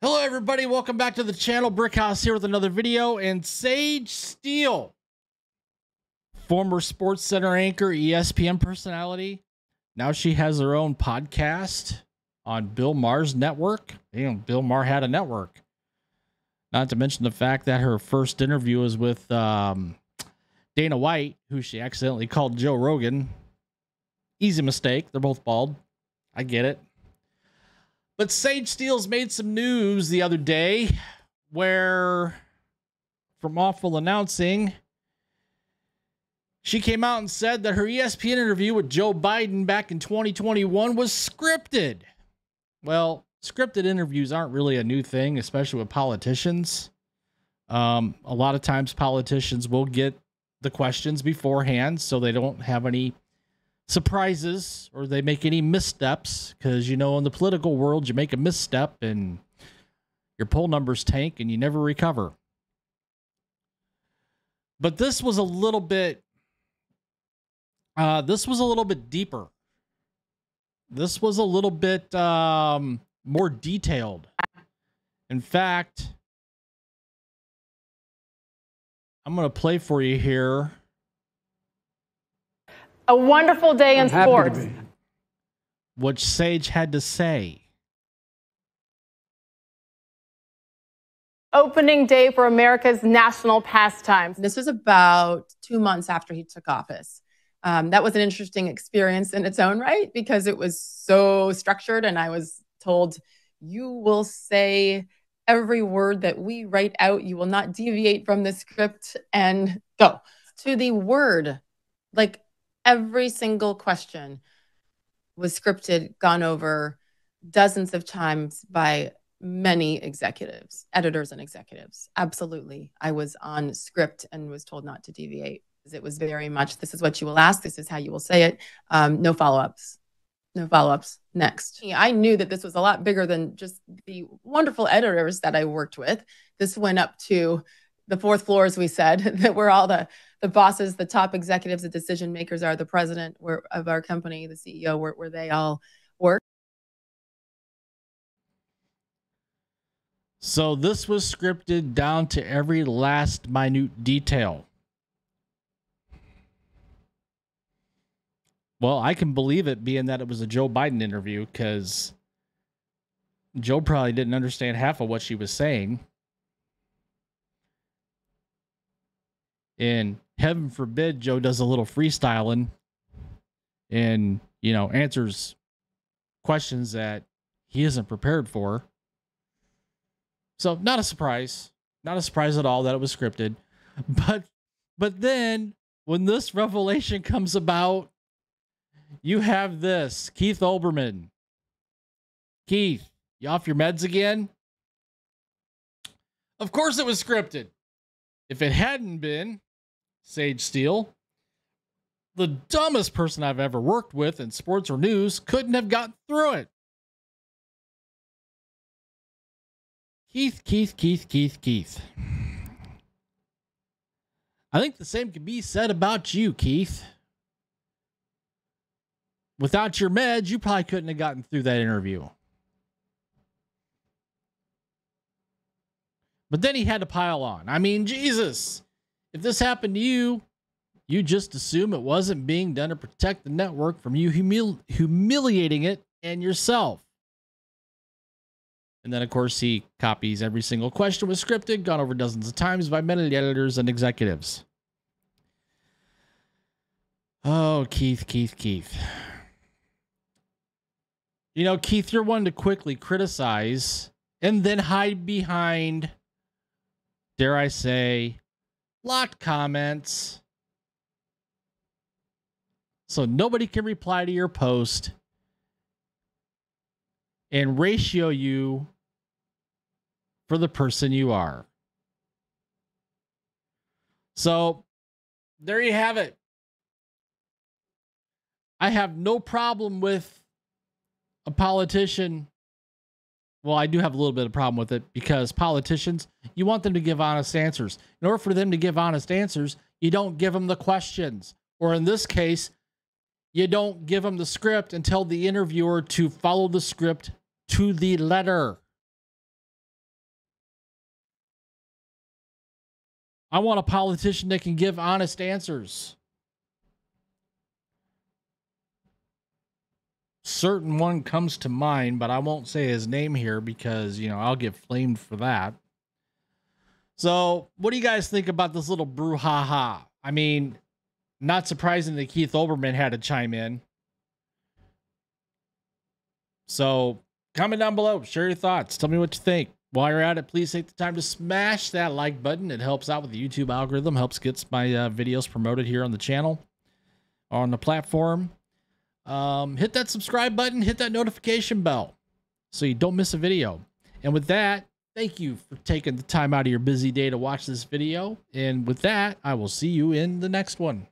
Hello, everybody. Welcome back to the channel. Brickhouse here with another video. And Sage Steele, former Sports Center anchor, ESPN personality. Now she has her own podcast on Bill Maher's network. You know, Bill Maher had a network. Not to mention the fact that her first interview was with Dana White, who she accidentally called Joe Rogan. Easy mistake. They're both bald. I get it. But Sage Steele's made some news the other day where, from Awful Announcing, she came out and said that her ESPN interview with Joe Biden back in 2021 was scripted. Well, scripted interviews aren't really a new thing, especially with politicians. A lot of times politicians will get the questions beforehand so they don't have any surprises or they make any missteps, because you know in the political world you make a misstep and your poll numbers tank and you never recover. But this was a little bit deeper. This was a little bit more detailed. In fact, I'm going to play for you here a wonderful day in sports. What Sage had to say. Opening day for America's national pastimes. This was about 2 months after he took office. That was an interesting experience in its own right because it was so structured, and I was told, you will say every word that we write out. You will not deviate from the script and go to the word. Like, every single question was scripted, gone over dozens of times by many executives, editors and executives. Absolutely. I was on script and was told not to deviate. It was very much, this is what you will ask, this is how you will say it. No follow-ups. No follow-ups. Next. I knew that this was a lot bigger than just the wonderful editors that I worked with. This went up to the fourth floor, as we said, that we're all the bosses, the top executives, the decision makers are the president of our company, the CEO, where they all work. So this was scripted down to every last minute detail. Well, I can believe it, being that it was a Joe Biden interview, because Joe probably didn't understand half of what she was saying. And heaven forbid Joe does a little freestyling and, you know, answers questions that he isn't prepared for. So not a surprise. Not a surprise at all that it was scripted. But then when this revelation comes about, you have this. Keith Olbermann. Keith, you off your meds again? Of course it was scripted. If it hadn't been, Sage Steele, the dumbest person I've ever worked with in sports or news, couldn't have gotten through it. Keith. I think the same can be said about you, Keith. Without your meds, you probably couldn't have gotten through that interview. But then he had to pile on. I mean, Jesus, if this happened to you, you just assume it wasn't being done to protect the network from you humiliating it and yourself. And then, of course, he copies every single question was scripted, gone over dozens of times by many editors and executives. Oh, Keith. You know, Keith, you're one to quickly criticize and then hide behind, dare I say, locked comments, so nobody can reply to your post and ratio you for the person you are. So there you have it. I have no problem with a politician. Well, I do have a little bit of problem with it, because politicians, you want them to give honest answers. In order for them to give honest answers, you don't give them the questions. Or in this case, you don't give them the script and tell the interviewer to follow the script to the letter. I want a politician that can give honest answers. Certain one comes to mind, but I won't say his name here because, you know, I'll get flamed for that. So what do you guys think about this little brouhaha? I mean, not surprising that Keith Olbermann had to chime in. So comment down below, share your thoughts, tell me what you think. While you're at it, please take the time to smash that like button. It helps out with the YouTube algorithm, helps get my videos promoted here on the channel, on the platform. Hit that subscribe button, hit that notification bell so you don't miss a video. And with that, thank you for taking the time out of your busy day to watch this video. And with that, I will see you in the next one.